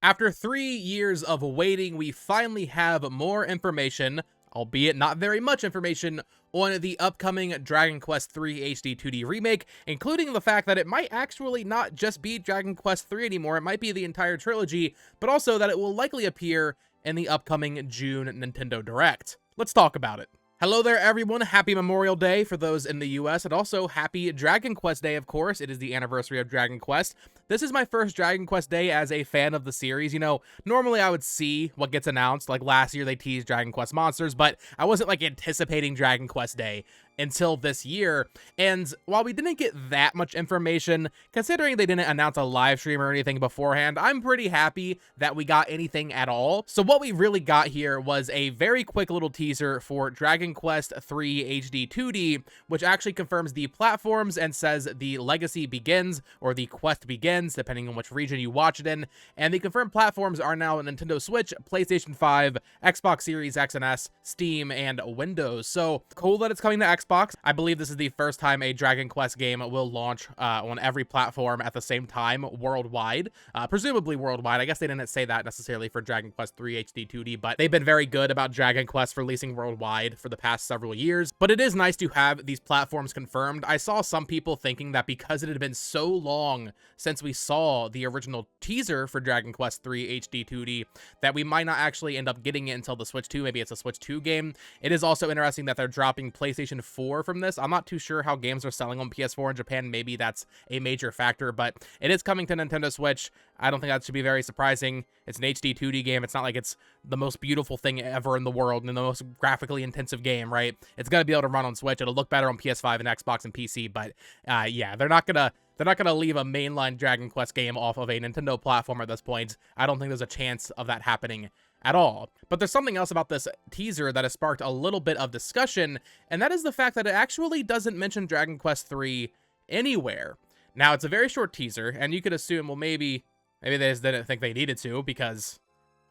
After 3 years of waiting, we finally have more information, albeit not very much information, on the upcoming Dragon Quest III HD-2D remake, including the fact that it might actually not just be Dragon Quest III anymore, it might be the entire trilogy, but also that it will likely appear in the upcoming June Nintendo Direct. Let's talk about it. Hello there, everyone. Happy Memorial Day for those in the US, and also happy Dragon Quest Day, of course. It is the anniversary of Dragon Quest. This is my first Dragon Quest Day as a fan of the series. You know, normally I would see what gets announced. Like last year, they teased Dragon Quest Monsters, but I wasn't like anticipating Dragon Quest Day until this year. And while we didn't get that much information, considering they didn't announce a live stream or anything beforehand, I'm pretty happy that we got anything at all. So what we really got here was a very quick little teaser for Dragon Quest III HD-2D, which actually confirms the platforms and says the legacy begins, or the quest begins, depending on which region you watch it in. And the confirmed platforms are now Nintendo Switch, PlayStation 5, Xbox Series X and S, Steam, and Windows. So cool that it's coming to Xbox. I believe this is the first time a Dragon Quest game will launch on every platform at the same time worldwide, presumably worldwide. I guess they didn't say that necessarily for Dragon Quest III HD-2D, but they've been very good about Dragon Quest releasing worldwide for the past several years. But it is nice to have these platforms confirmed. I saw some people thinking that because it had been so long since we saw the original teaser for Dragon Quest III HD-2D that we might not actually end up getting it until the Switch 2. Maybe it's a Switch 2 game. It is also interesting that they're dropping PlayStation 4 from this. I'm not too sure how games are selling on PS4 in Japan. Maybe that's a major factor, but it is coming to Nintendo Switch. I don't think that should be very surprising. It's an HD 2D game. It's not like it's the most beautiful thing ever in the world and the most graphically intensive game, right? It's going to be able to run on Switch. It'll look better on PS5 and Xbox and PC, but yeah, they're not going to leave a mainline Dragon Quest game off of a Nintendo platform at this point. I don't think there's a chance of that happening at all. But there's something else about this teaser that has sparked a little bit of discussion, and that is the fact that it actually doesn't mention Dragon Quest III anywhere. Now, it's a very short teaser, and you could assume, well, maybe they just didn't think they needed to, because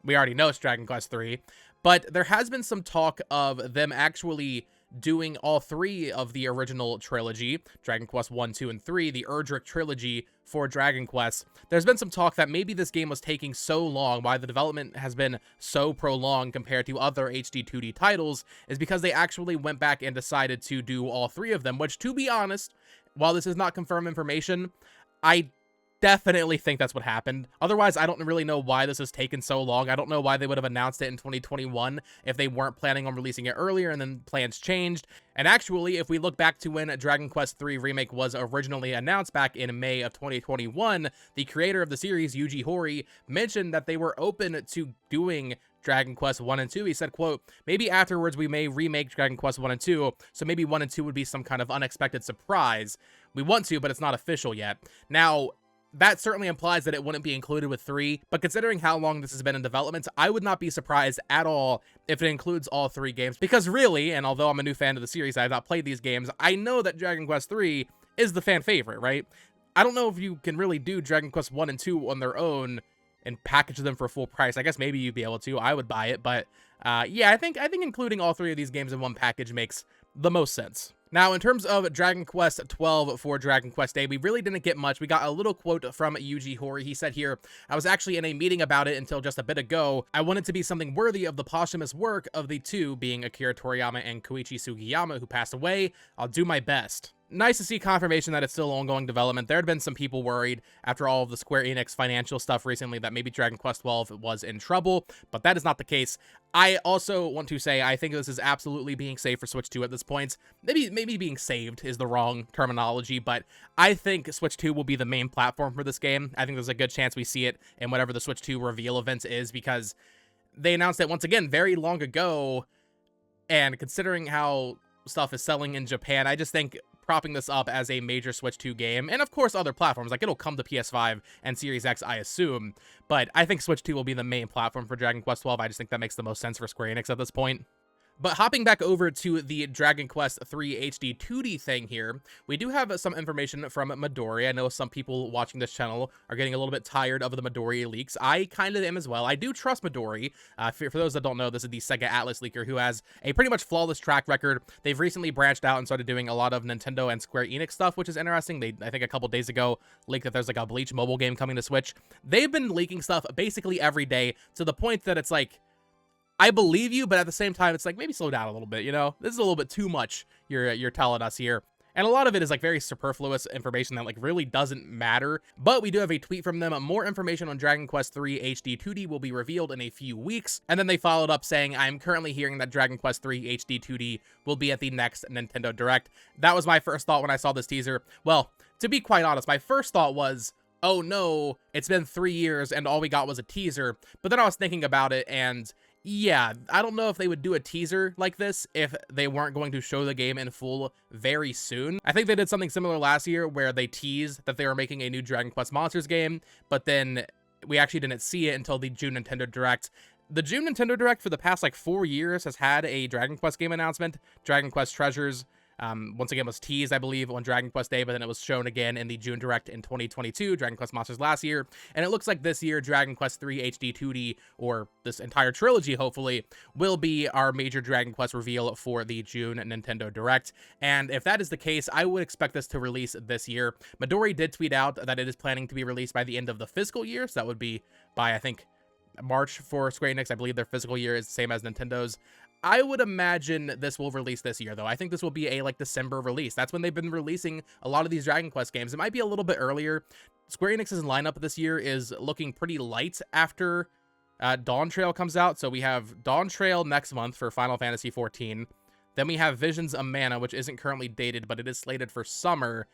we already know it's Dragon Quest III. But there has been some talk of them actually doing all three of the original trilogy, Dragon Quest 1, 2, and 3, the Erdrick trilogy for Dragon Quest. There's been some talk that maybe this game was taking so long, why the development has been so prolonged compared to other HD-2D titles, is because they actually went back and decided to do all three of them, which, to be honest, while this is not confirmed information, I definitely think that's what happened. Otherwise, I don't really know why this has taken so long. I don't know why they would have announced it in 2021 if they weren't planning on releasing it earlier and then plans changed. And actually, if we look back to when Dragon Quest III Remake was originally announced back in May of 2021, the creator of the series, Yuji Horii, mentioned that they were open to doing Dragon Quest 1 and 2. He said, quote, maybe afterwards we may remake Dragon Quest 1 and 2, so maybe 1 and 2 would be some kind of unexpected surprise. We want to, but it's not official yet. Now, that certainly implies that it wouldn't be included with 3, but considering how long this has been in development, I would not be surprised at all if it includes all 3 games, because really, and although I'm a new fan of the series, I have not played these games, I know that Dragon Quest 3 is the fan favorite, right? I don't know if you can really do Dragon Quest 1 and 2 on their own and package them for full price. I guess maybe you'd be able to. I would buy it, but yeah, I think including all 3 of these games in one package makes the most sense. Now, in terms of Dragon Quest 12 for Dragon Quest Day, we really didn't get much. We got a little quote from Yuji Horii. He said here, I was actually in a meeting about it until just a bit ago. I want it to be something worthy of the posthumous work of the 2, being Akira Toriyama and Koichi Sugiyama, who passed away. I'll do my best. Nice to see confirmation that it's still ongoing development. There had been some people worried after all of the Square Enix financial stuff recently that maybe Dragon Quest 12 was in trouble, but that is not the case. I also want to say I think this is absolutely being saved for Switch 2 at this point. Maybe being saved is the wrong terminology, but I think Switch 2 will be the main platform for this game. I think there's a good chance we see it in whatever the Switch 2 reveal event is, because they announced it once again very long ago, and considering how stuff is selling in Japan, I just think propping this up as a major Switch 2 game, and of course other platforms, like it'll come to PS5 and Series X, I assume, but I think Switch 2 will be the main platform for Dragon Quest 12. I just think that makes the most sense for Square Enix at this point. But hopping back over to the Dragon Quest III HD-2D thing here, we do have some information from Midori. I know some people watching this channel are getting a little bit tired of the Midori leaks. I kind of am as well. I do trust Midori. For those that don't know, this is the Sega Atlas leaker who has a pretty much flawless track record. They've recently branched out and started doing a lot of Nintendo and Square Enix stuff, which is interesting. They, I think a couple days ago, leaked that there's like a Bleach mobile game coming to Switch. They've been leaking stuff basically every day to the point that it's like, I believe you, but at the same time, it's like, maybe slow down a little bit, you know? This is a little bit too much you're telling us here. And a lot of it is like very superfluous information that like really doesn't matter. But we do have a tweet from them. More information on Dragon Quest III HD-2D will be revealed in a few weeks. And then they followed up saying, I'm currently hearing that Dragon Quest III HD-2D will be at the next Nintendo Direct. That was my first thought when I saw this teaser. Well, to be quite honest, my first thought was, oh no, it's been 3 years and all we got was a teaser. But then I was thinking about it and yeah, I don't know if they would do a teaser like this if they weren't going to show the game in full very soon. I think they did something similar last year where they teased that they were making a new Dragon Quest Monsters game, but then we actually didn't see it until the June Nintendo Direct. The June Nintendo Direct for the past like 4 years has had a Dragon Quest game announcement. Dragon Quest Treasures once again was teased, I believe, on Dragon Quest Day, but then it was shown again in the June Direct in 2022, Dragon Quest Monsters last year, and it looks like this year Dragon Quest III HD-2D, or this entire trilogy, hopefully, will be our major Dragon Quest reveal for the June Nintendo Direct, and if that is the case, I would expect this to release this year. Midori did tweet out that it is planning to be released by the end of the fiscal year, so that would be by, I think, March for Square Enix. I believe their fiscal year is the same as Nintendo's. I would imagine this will release this year, though. I think this will be a, like, December release. That's when they've been releasing a lot of these Dragon Quest games. It might be a little bit earlier. Square Enix's lineup this year is looking pretty light after Dawn Trail comes out. So we have Dawn Trail next month for Final Fantasy XIV. Then we have Visions of Mana, which isn't currently dated, but it is slated for summer.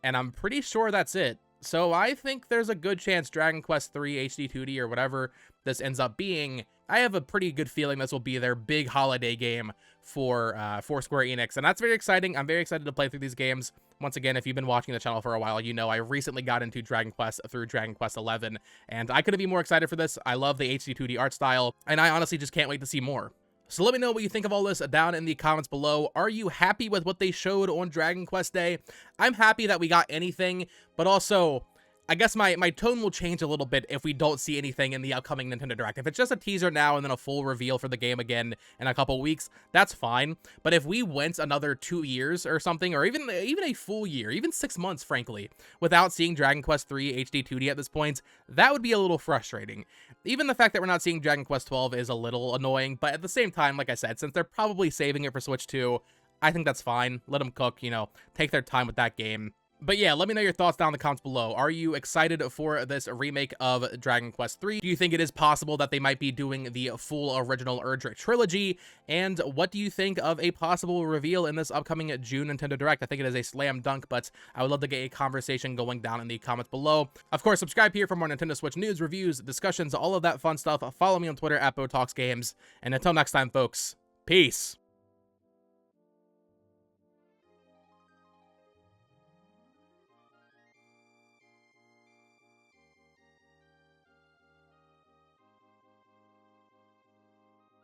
And I'm pretty sure that's it. So I think there's a good chance Dragon Quest III HD-2D or whatever this ends up being, I have a pretty good feeling this will be their big holiday game for Square Enix, and that's very exciting. I'm very excited to play through these games. Once again, if you've been watching the channel for a while, you know I recently got into Dragon Quest through Dragon Quest XI, and I couldn't be more excited for this. I love the HD-2D art style, and I honestly just can't wait to see more. So let me know what you think of all this down in the comments below. Are you happy with what they showed on Dragon Quest Day? I'm happy that we got anything, but also, I guess my tone will change a little bit if we don't see anything in the upcoming Nintendo Direct. If it's just a teaser now and then a full reveal for the game again in a couple weeks, that's fine. But if we went another 2 years or something, or even a full year, even 6 months, frankly, without seeing Dragon Quest III HD-2D at this point, that would be a little frustrating. Even the fact that we're not seeing Dragon Quest XII is a little annoying, but at the same time, like I said, since they're probably saving it for Switch 2, I think that's fine. Let them cook, you know, take their time with that game. But yeah, let me know your thoughts down in the comments below. Are you excited for this remake of Dragon Quest III? Do you think it is possible that they might be doing the full original Urge trilogy? And what do you think of a possible reveal in this upcoming June Nintendo Direct? I think it is a slam dunk, but I would love to get a conversation going down in the comments below. Of course, subscribe here for more Nintendo Switch news, reviews, discussions, all of that fun stuff. Follow me on Twitter at BoTalksGames. And until next time, folks, peace.